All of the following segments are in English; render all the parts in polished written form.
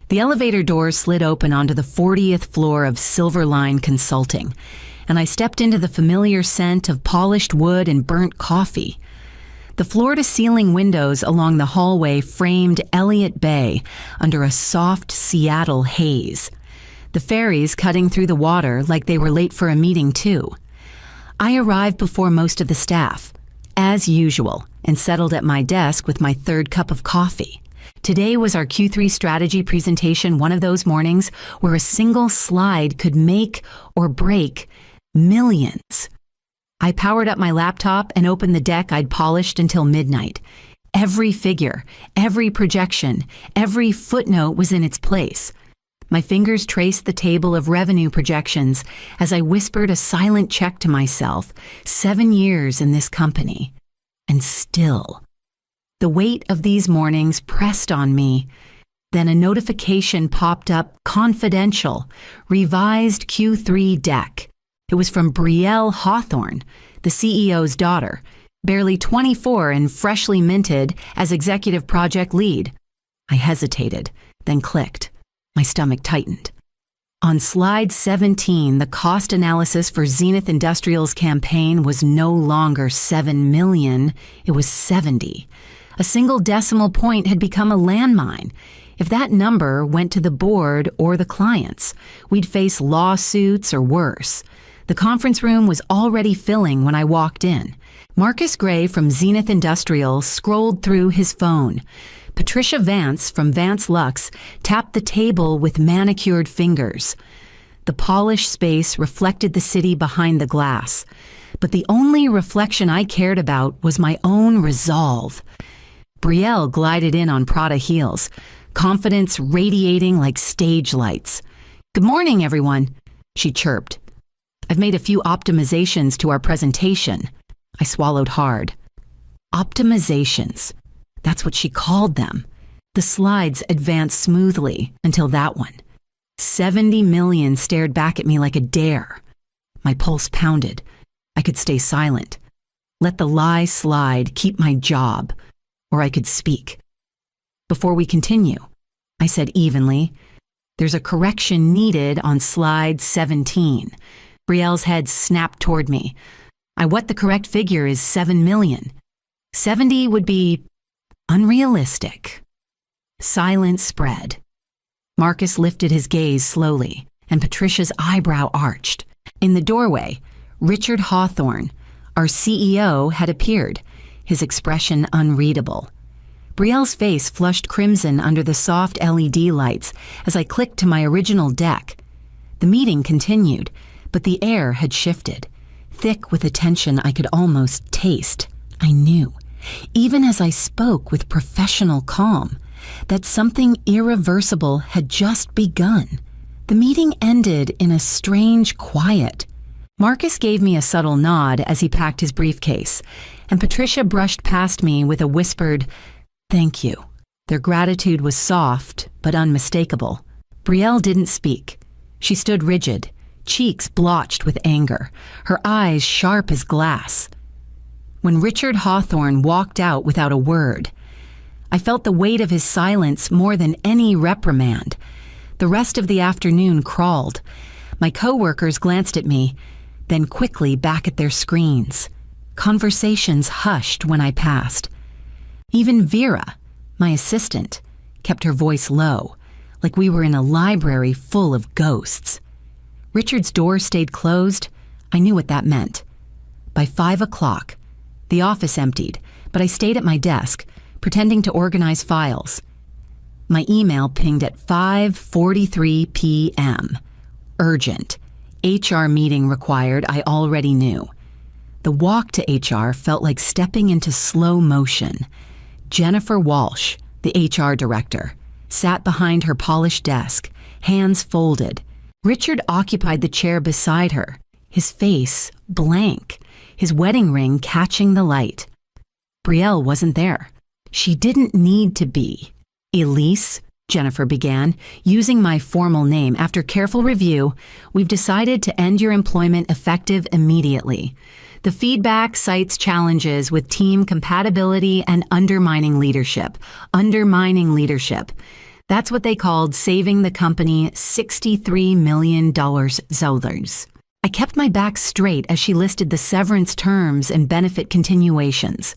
The elevator doors slid open onto the 40th floor of Silverline Consulting, and I stepped into the familiar scent of polished wood and burnt coffee. The floor-to-ceiling windows along the hallway framed Elliott Bay under a soft Seattle haze. The ferries cutting through the water like they were late for a meeting, too. I arrived before most of the staff, as usual, and settled at my desk with my third cup of coffee. Today was our Q3 strategy presentation, one of those mornings where a single slide could make or break millions. I powered up my laptop and opened the deck I'd polished until midnight. Every figure, every projection, every footnote was in its place. My fingers traced the table of revenue projections as I whispered a silent check to myself. 7 years in this company. And still. The weight of these mornings pressed on me. Then a notification popped up, confidential, revised Q3 deck. It was from Brielle Hawthorne, the CEO's daughter, barely 24 and freshly minted as executive project lead. I hesitated, then clicked. My stomach tightened. On slide 17, the cost analysis for Zenith Industrial's campaign was no longer 7 million, it was 70. A single decimal point had become a landmine. If that number went to the board or the clients, we'd face lawsuits or worse. The conference room was already filling when I walked in. Marcus Gray from Zenith Industrial scrolled through his phone. Patricia Vance from Vance Lux tapped the table with manicured fingers. The polished space reflected the city behind the glass. But the only reflection I cared about was my own resolve. Brielle glided in on Prada heels, confidence radiating like stage lights. "Good morning, everyone," she chirped. "I've made a few optimizations to our presentation." I swallowed hard. Optimizations. That's what she called them. The slides advanced smoothly until that one. 70 million stared back at me like a dare. My pulse pounded. I could stay silent. Let the lie slide, keep my job. Or I could speak. "Before we continue," I said evenly, "there's a correction needed on slide 17. Brielle's head snapped toward me. What the correct figure is 7 million. 70 would be unrealistic." Silence spread. Marcus lifted his gaze slowly, and Patricia's eyebrow arched. In the doorway, Richard Hawthorne, our CEO, had appeared, his expression unreadable. Brielle's face flushed crimson under the soft LED lights as I clicked to my original deck. The meeting continued, but the air had shifted, thick with a tension I could almost taste. I knew, even as I spoke with professional calm, that something irreversible had just begun. The meeting ended in a strange quiet. Marcus gave me a subtle nod as he packed his briefcase, and Patricia brushed past me with a whispered, "Thank you." Their gratitude was soft but unmistakable. Brielle didn't speak. She stood rigid, cheeks blotched with anger, her eyes sharp as glass. When Richard Hawthorne walked out without a word, I felt the weight of his silence more than any reprimand. The rest of the afternoon crawled. My coworkers glanced at me, then quickly back at their screens. Conversations hushed when I passed. Even Vera, my assistant, kept her voice low, like we were in a library full of ghosts. Richard's door stayed closed. I knew what that meant. By 5 o'clock, the office emptied, but I stayed at my desk, pretending to organize files. My email pinged at 5:43 p.m. Urgent. HR meeting required, I already knew. The walk to HR felt like stepping into slow motion. Jennifer Walsh, the HR director, sat behind her polished desk, hands folded. Richard occupied the chair beside her, his face blank, his wedding ring catching the light. Brielle wasn't there. She didn't need to be. "Elise," Jennifer began, using my formal name. "After careful review, we've decided to end your employment effective immediately. The feedback cites challenges with team compatibility and undermining leadership. That's what they called saving the company $63 million. I kept my back straight as she listed the severance terms and benefit continuations.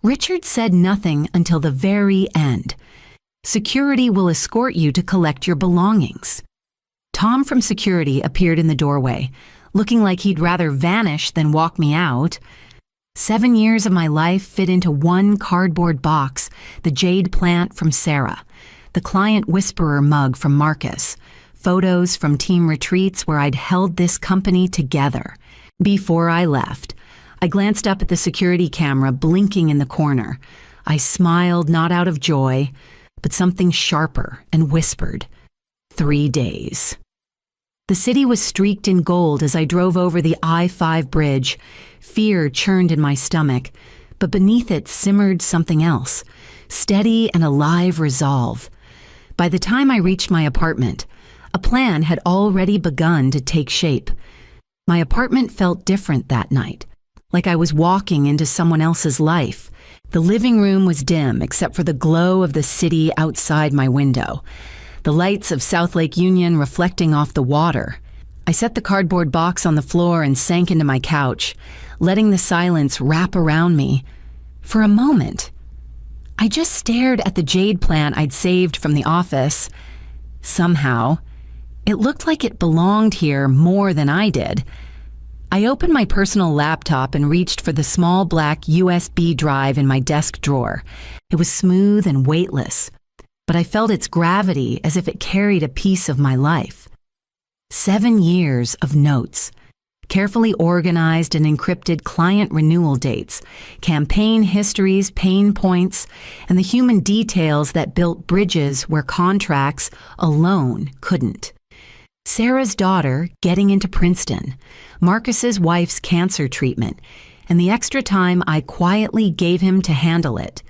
Richard said nothing until the very end. Security will escort you to collect your belongings. Tom from security appeared in the doorway, looking like he'd rather vanish than walk me out. 7 years of my life fit into one cardboard box, the jade plant from Sarah, the client whisperer mug from Marcus, photos from team retreats where I'd held this company together. Before I left, I glanced up at the security camera blinking in the corner. I smiled not out of joy, but something sharper, and whispered, 3 days. The city was streaked in gold as I drove over the I-5 bridge. Fear churned in my stomach, but beneath it simmered something else, steady and alive resolve. By the time I reached my apartment, a plan had already begun to take shape. My apartment felt different that night, like I was walking into someone else's life. The living room was dim except for the glow of the city outside my window, the lights of South Lake Union reflecting off the water. I set the cardboard box on the floor and sank into my couch, letting the silence wrap around me. For a moment, I just stared at the jade plant I'd saved from the office. Somehow, it looked like it belonged here more than I did. I opened my personal laptop and reached for the small black USB drive in my desk drawer. It was smooth and weightless, but I felt its gravity as if it carried a piece of my life. 7 years of notes, carefully organized and encrypted client renewal dates, campaign histories, pain points, and the human details that built bridges where contracts alone couldn't. Sarah's daughter getting into Princeton, Marcus's wife's cancer treatment, and the extra time I quietly gave him to handle it.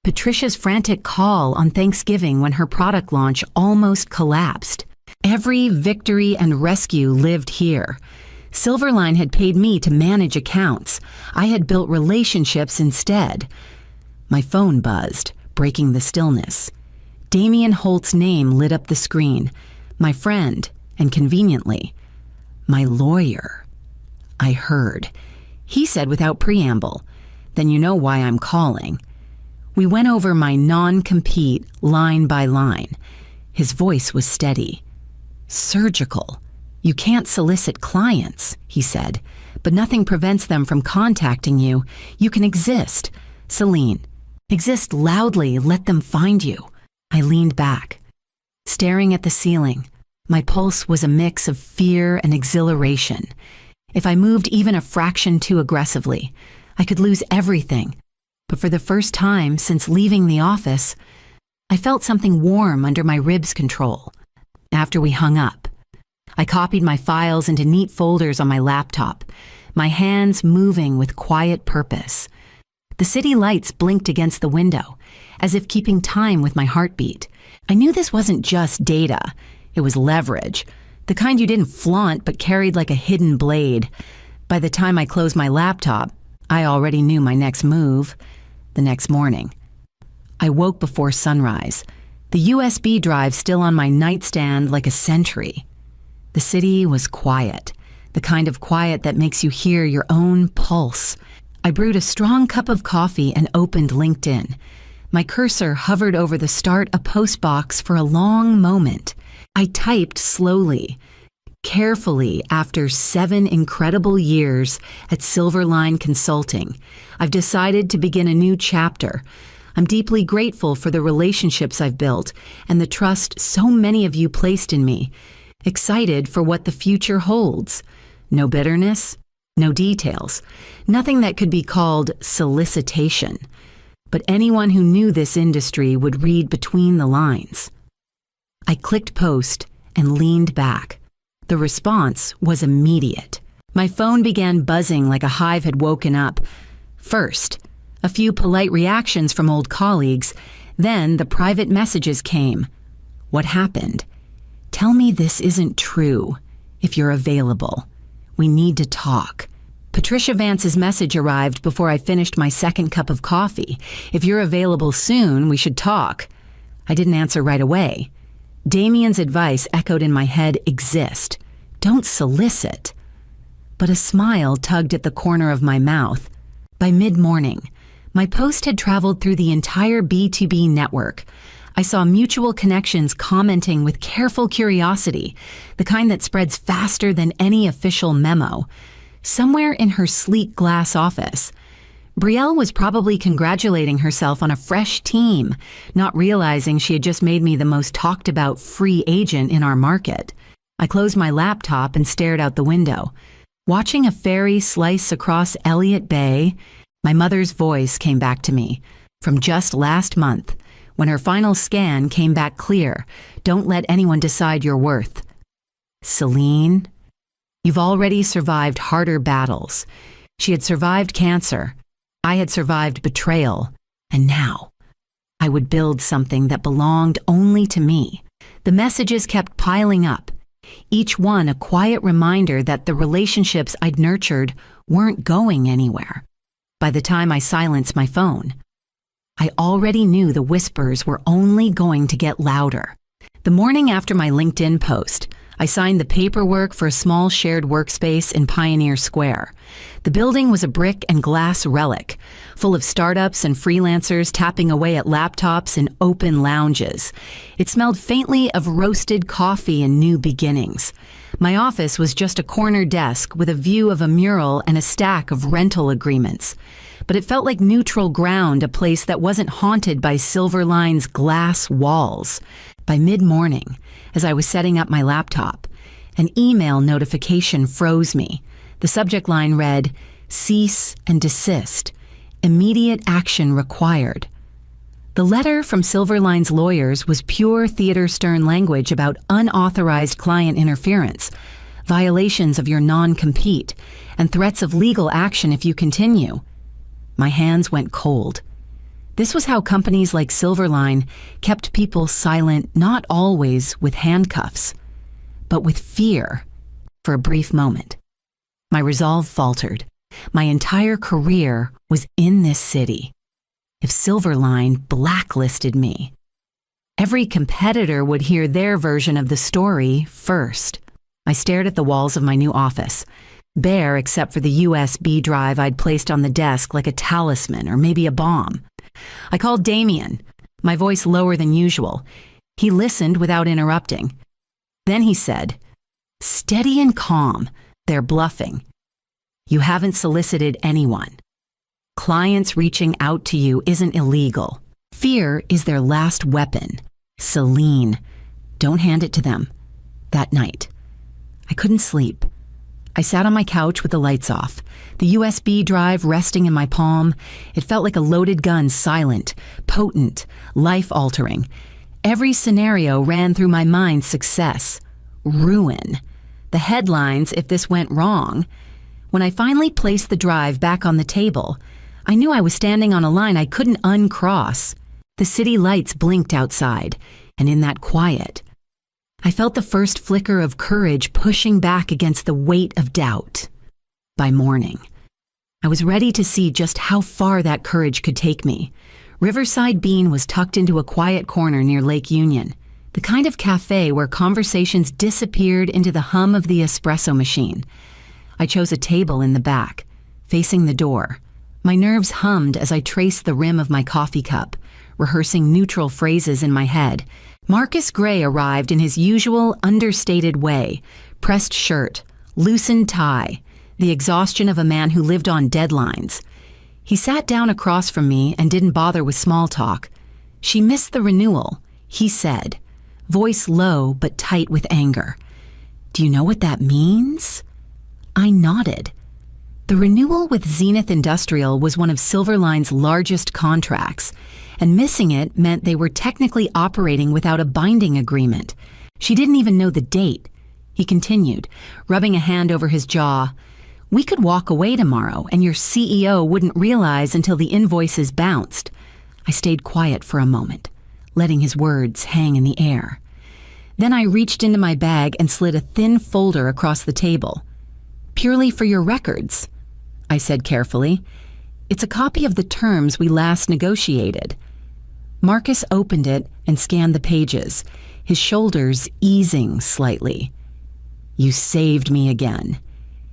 Patricia's frantic call on Thanksgiving when her product launch almost collapsed. Every victory and rescue lived here. Silverline had paid me to manage accounts. I had built relationships instead. My phone buzzed, breaking the stillness. Damian Holt's name lit up the screen. My friend, and conveniently, my lawyer. I heard. He said without preamble, "Then you know why I'm calling." We went over my non-compete line by line. His voice was steady. "Surgical. You can't solicit clients," he said, "but nothing prevents them from contacting you. You can exist. Celine, exist loudly, let them find you." I leaned back, staring at the ceiling. My pulse was a mix of fear and exhilaration. If I moved even a fraction too aggressively, I could lose everything. But for the first time since leaving the office, I felt something warm under my ribs control. After we hung up, I copied my files into neat folders on my laptop, my hands moving with quiet purpose. The city lights blinked against the window, as if keeping time with my heartbeat. I knew this wasn't just data. It was leverage, the kind you didn't flaunt but carried like a hidden blade. By the time I closed my laptop, I already knew my next move. The next morning, I woke before sunrise, the USB drive still on my nightstand like a sentry. The city was quiet, the kind of quiet that makes you hear your own pulse. I brewed a strong cup of coffee and opened LinkedIn. My cursor hovered over the Start a Post box for a long moment. I typed slowly, carefully. After 7 incredible years at Silverline Consulting, I've decided to begin a new chapter. I'm deeply grateful for the relationships I've built and the trust so many of you placed in me. Excited for what the future holds. No bitterness, no details, nothing that could be called solicitation. But anyone who knew this industry would read between the lines. I clicked post and leaned back. The response was immediate. My phone began buzzing like a hive had woken up. First, a few polite reactions from old colleagues. Then the private messages came. "What happened? Tell me this isn't true. If you're available, we need to talk." Patricia Vance's message arrived before I finished my second cup of coffee. "If you're available soon, we should talk." I didn't answer right away. Damien's advice echoed in my head, exist. Don't solicit. But a smile tugged at the corner of my mouth. By mid-morning, my post had traveled through the entire B2B network. I saw mutual connections commenting with careful curiosity, the kind that spreads faster than any official memo. Somewhere in her sleek glass office, Brielle was probably congratulating herself on a fresh team, not realizing she had just made me the most talked about free agent in our market. I closed my laptop and stared out the window. Watching a ferry slice across Elliott Bay, my mother's voice came back to me from just last month, when her final scan came back clear. Don't let anyone decide your worth. Celine, you've already survived harder battles. She had survived cancer. I had survived betrayal. And now, I would build something that belonged only to me. The messages kept piling up, each one a quiet reminder that the relationships I'd nurtured weren't going anywhere. By the time I silenced my phone, I already knew the whispers were only going to get louder. The morning after my LinkedIn post, I signed the paperwork for a small shared workspace in Pioneer Square. The building was a brick and glass relic, full of startups and freelancers tapping away at laptops in open lounges. It smelled faintly of roasted coffee and new beginnings. My office was just a corner desk with a view of a mural and a stack of rental agreements. But it felt like neutral ground, a place that wasn't haunted by Silverline's glass walls. By mid-morning, as I was setting up my laptop, an email notification froze me. The subject line read, "Cease and desist. Immediate action required." The letter from Silverline's lawyers was pure theater-stern language about unauthorized client interference, violations of your non-compete, and threats of legal action if you continue. My hands went cold. This was how companies like Silverline kept people silent, not always with handcuffs, but with fear for a brief moment. My resolve faltered. My entire career was in this city. If Silverline blacklisted me, every competitor would hear their version of the story first. I stared at the walls of my new office, bare except for the USB drive I'd placed on the desk like a talisman or maybe a bomb. I called Damien, my voice lower than usual. He listened without interrupting. Then he said, "Steady and calm. They're bluffing. You haven't solicited anyone. Clients reaching out to you isn't illegal. Fear is their last weapon. Celine, don't hand it to them." That night, I couldn't sleep. I sat on my couch with the lights off, the USB drive resting in my palm. It felt like a loaded gun, silent, potent, life-altering. Every scenario ran through my mind: success, ruin, the headlines if this went wrong. When I finally placed the drive back on the table, I knew I was standing on a line I couldn't uncross. The city lights blinked outside, and in that quiet, I felt the first flicker of courage pushing back against the weight of doubt. By morning, I was ready to see just how far that courage could take me. Riverside Bean was tucked into a quiet corner near Lake Union, the kind of cafe where conversations disappeared into the hum of the espresso machine. I chose a table in the back, facing the door. My nerves hummed as I traced the rim of my coffee cup, rehearsing neutral phrases in my head. Marcus Gray arrived in his usual understated way: pressed shirt, loosened tie, the exhaustion of a man who lived on deadlines. He sat down across from me and didn't bother with small talk. "She missed the renewal," he said, voice low but tight with anger. "Do you know what that means?" I nodded. The renewal with Zenith Industrial was one of Silverline's largest contracts, and missing it meant they were technically operating without a binding agreement. She didn't even know the date. He continued, rubbing a hand over his jaw. "We could walk away tomorrow, and your CEO wouldn't realize until the invoices bounced." I stayed quiet for a moment, letting his words hang in the air. Then I reached into my bag and slid a thin folder across the table. "Purely for your records," I said carefully. "It's a copy of the terms we last negotiated." Marcus opened it and scanned the pages, his shoulders easing slightly. "You saved me again,"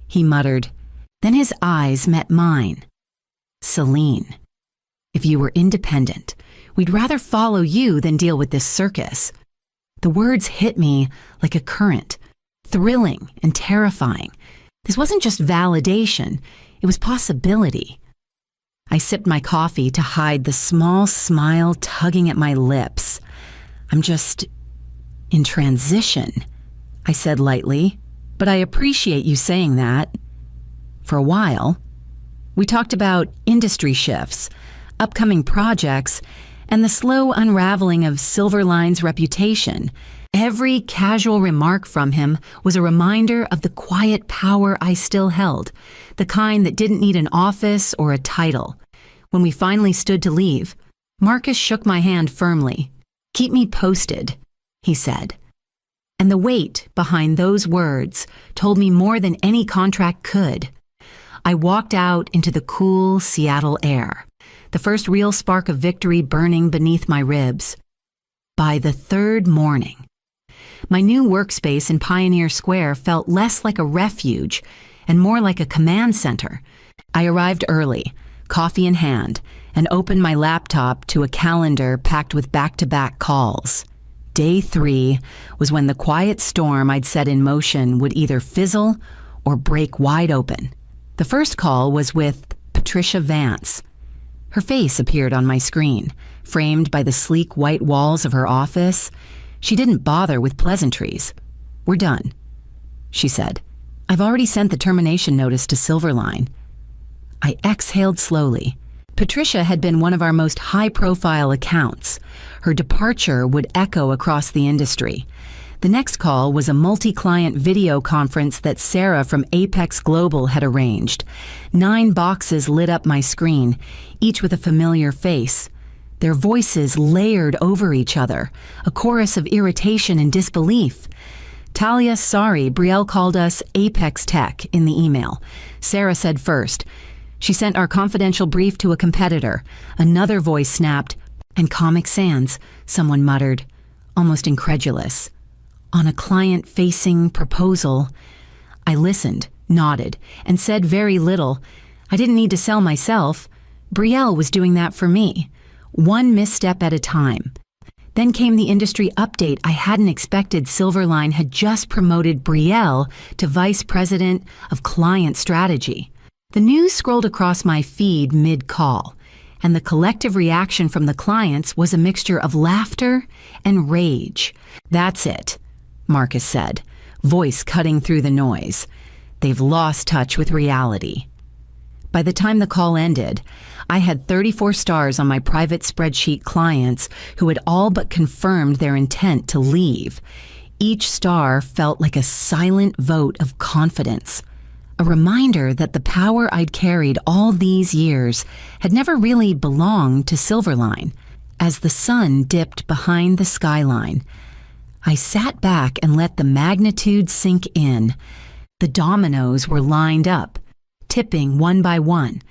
he muttered. Then his eyes met mine. "Celine, if you were independent, we'd rather follow you than deal with this circus." The words hit me like a current, thrilling and terrifying. This wasn't just validation, it was possibility. I sipped my coffee to hide the small smile tugging at my lips. "I'm just in transition," I said lightly, "but I appreciate you saying that." For a while, we talked about industry shifts, upcoming projects, and the slow unraveling of Silverline's reputation. Every casual remark from him was a reminder of the quiet power I still held, the kind that didn't need an office or a title. When we finally stood to leave, Marcus shook my hand firmly. "Keep me posted," he said. And the weight behind those words told me more than any contract could. I walked out into the cool Seattle air, the first real spark of victory burning beneath my ribs. By the third morning, my new workspace in Pioneer Square felt less like a refuge and more like a command center. I arrived early, coffee in hand, and opened my laptop to a calendar packed with back-to-back calls. Day 3 was when the quiet storm I'd set in motion would either fizzle or break wide open. The first call was with Patricia Vance. Her face appeared on my screen, framed by the sleek white walls of her office. She didn't bother with pleasantries. "We're done," she said. "I've already sent the termination notice to Silverline." I exhaled slowly. Patricia had been one of our most high-profile accounts. Her departure would echo across the industry. The next call was a multi-client video conference that Sarah from Apex Global had arranged. 9 boxes lit up my screen, each with a familiar face. Their voices layered over each other, a chorus of irritation and disbelief. "Talia, sorry, Brielle called us Apex Tech in the email," Sarah said first. "She sent our confidential brief to a competitor." Another voice snapped. "And Comic Sans," someone muttered, almost incredulous. "On a client-facing proposal." I listened, nodded, and said very little. I didn't need to sell myself. Brielle was doing that for me, one misstep at a time. Then came the industry update I hadn't expected. Silverline had just promoted Brielle to Vice President of Client Strategy. The news scrolled across my feed mid-call, and the collective reaction from the clients was a mixture of laughter and rage. "That's it," Marcus said, voice cutting through the noise. "They've lost touch with reality." By the time the call ended, I had 34 stars on my private spreadsheet clients who had all but confirmed their intent to leave. Each star felt like a silent vote of confidence, a reminder that the power I'd carried all these years had never really belonged to Silverline. As the sun dipped behind the skyline, I sat back and let the magnitude sink in. The dominoes were lined up, tipping one by one,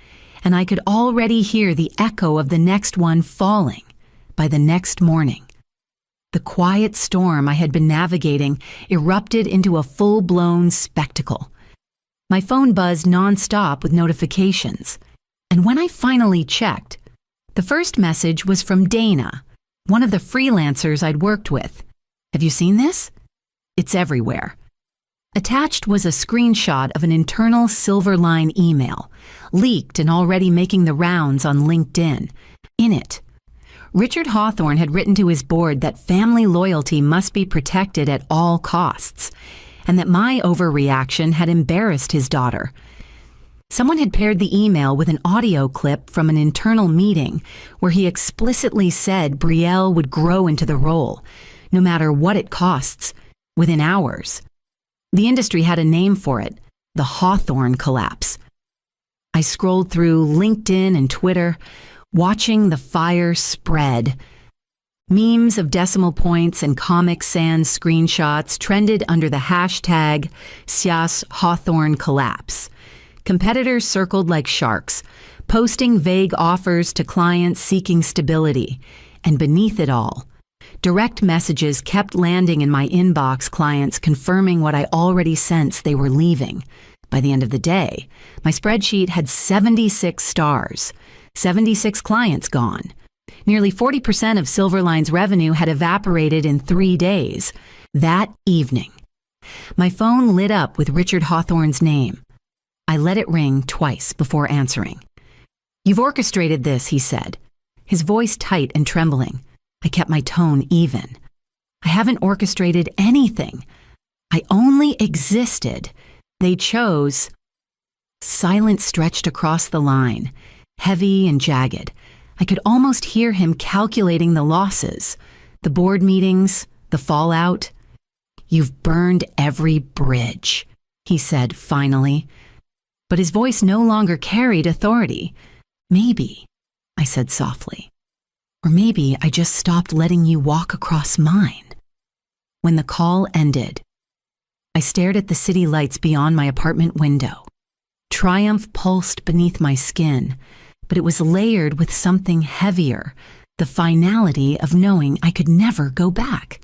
and I could already hear the echo of the next one falling by the next morning. The quiet storm I had been navigating erupted into a full-blown spectacle. My phone buzzed nonstop with notifications, and when I finally checked, the first message was from Dana, one of the freelancers I'd worked with. "Have you seen this?" "It's everywhere." Attached was a screenshot of an internal Silverline email, leaked and already making the rounds on LinkedIn. In it, Richard Hawthorne had written to his board that family loyalty must be protected at all costs, and that my overreaction had embarrassed his daughter. Someone had paired the email with an audio clip from an internal meeting where he explicitly said Brielle would grow into the role, no matter what it costs, within hours. The industry had a name for it, the Hawthorne collapse. I scrolled through LinkedIn and Twitter, watching the fire spread. Memes of decimal points and Comic Sans screenshots trended under the hashtag #SIAS Hawthorne Collapse. Competitors circled like sharks, posting vague offers to clients seeking stability, And beneath it all, direct messages kept landing in my inbox, clients confirming what I already sensed they were leaving. By the end of the day, my spreadsheet had 76 stars, 76 clients gone. Nearly 40% of Silverline's revenue had evaporated in 3 days. That evening, my phone lit up with Richard Hawthorne's name. I let it ring twice before answering. "You've orchestrated this," he said, his voice tight and trembling. I kept my tone even. "I haven't orchestrated anything. I only existed. They chose." Silence stretched across the line, heavy and jagged. I could almost hear him calculating the losses, the board meetings, the fallout. "You've burned every bridge," he said finally. But his voice no longer carried authority. "Maybe," I said softly. "Or maybe I just stopped letting you walk across mine." When the call ended, I stared at the city lights beyond my apartment window. Triumph pulsed beneath my skin, but it was layered with something heavier, the finality of knowing I could never go back.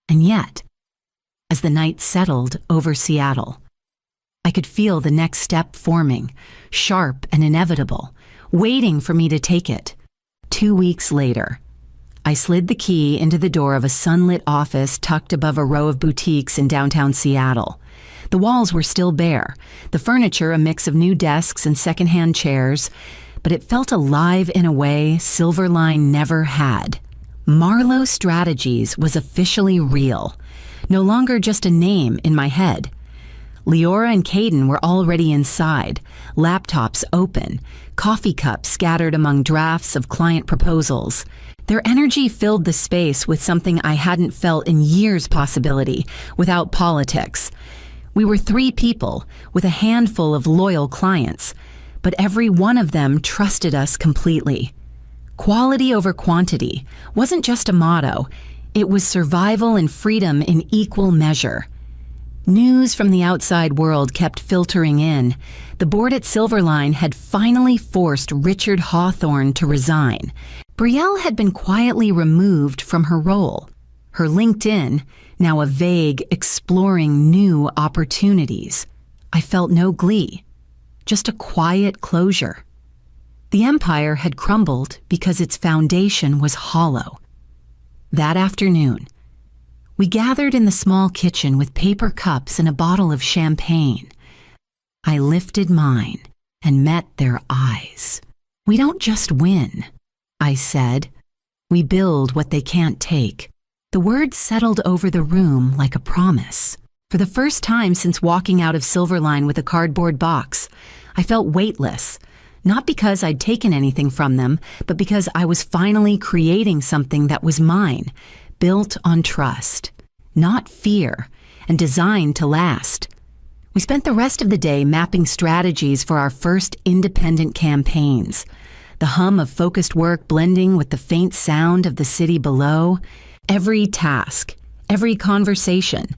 And yet, as the night settled over Seattle, I could feel the next step forming, sharp and inevitable, waiting for me to take it. 2 weeks later, I slid the key into the door of a sunlit office tucked above a row of boutiques in downtown Seattle. The walls were still bare, the furniture a mix of new desks and secondhand chairs, but it felt alive in a way Silverline never had. Marlowe Strategies was officially real, no longer just a name in my head. Leora and Caden were already inside, laptops open, coffee cups scattered among drafts of client proposals. Their energy filled the space with something I hadn't felt in years possibility, without politics. We were 3 people with a handful of loyal clients, but every one of them trusted us completely. Quality over quantity wasn't just a motto, it was survival and freedom in equal measure. News from the outside world kept filtering in. The board at Silverline had finally forced Richard Hawthorne to resign. Brielle had been quietly removed from her role. Her LinkedIn, now a vague, exploring new opportunities. I felt no glee, just a quiet closure. The empire had crumbled because its foundation was hollow. That afternoon, we gathered in the small kitchen with paper cups and a bottle of champagne. I lifted mine and met their eyes. "We don't just win," I said. "We build what they can't take." The words settled over the room like a promise. For the first time since walking out of Silverline with a cardboard box, I felt weightless, not because I'd taken anything from them, but because I was finally creating something that was mine, built on trust, not fear, and designed to last. We spent the rest of the day mapping strategies for our first independent campaigns, the hum of focused work blending with the faint sound of the city below. Every task, every conversation,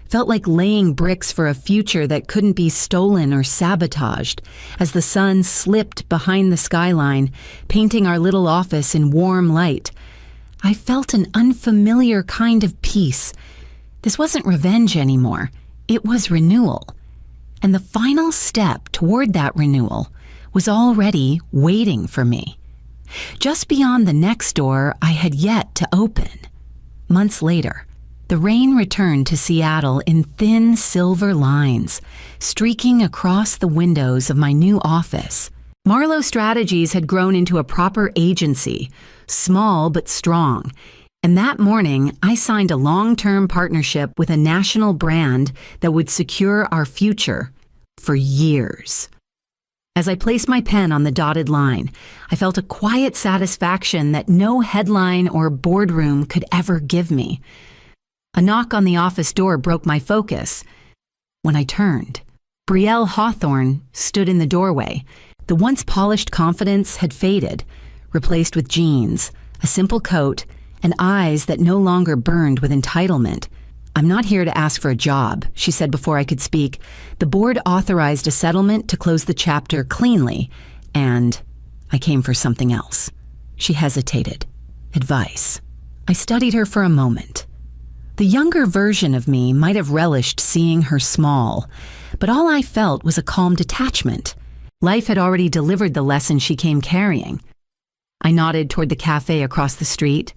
felt like laying bricks for a future that couldn't be stolen or sabotaged as the sun slipped behind the skyline, painting our little office in warm light. I felt an unfamiliar kind of peace. This wasn't revenge anymore. It was renewal. And the final step toward that renewal was already waiting for me. Just beyond the next door I had yet to open. Months later, the rain returned to Seattle in thin silver lines, streaking across the windows of my new office. Marlowe Strategies had grown into a proper agency, small but strong, and that morning I signed a long-term partnership with a national brand that would secure our future for years. As I placed my pen on the dotted line, I felt a quiet satisfaction that no headline or boardroom could ever give me. A knock on the office door broke my focus. When I turned, Brielle Hawthorne stood in the doorway. The once polished confidence had faded, replaced with jeans, a simple coat, and eyes that no longer burned with entitlement. "I'm not here to ask for a job," she said before I could speak. "The board authorized a settlement to close the chapter cleanly, and I came for something else." She hesitated. Advice. I studied her for a moment. The younger version of me might have relished seeing her small, but all I felt was a calm detachment. Life had already delivered the lesson she came carrying. I nodded toward the cafe across the street.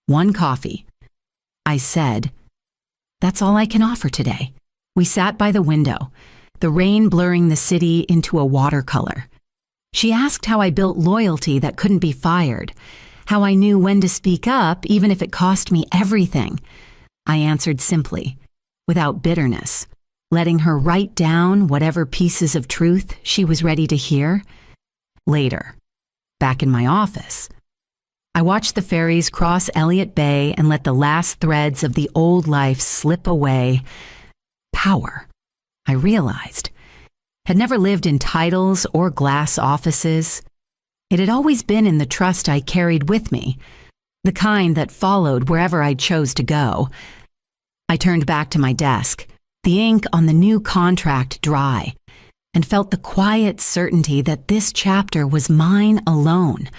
1 coffee. I said, "That's all I can offer today." We sat by the window, the rain blurring the city into a watercolor. She asked how I built loyalty that couldn't be fired, how I knew when to speak up even if it cost me everything. I answered simply, without bitterness, letting her write down whatever pieces of truth she was ready to hear. Later, back in my office, I watched the ferries cross Elliott Bay and let the last threads of the old life slip away. Power, I realized, had never lived in titles or glass offices. It had always been in the trust I carried with me, the kind that followed wherever I chose to go. I turned back to my desk, the ink on the new contract dry, and felt the quiet certainty that this chapter was mine alone,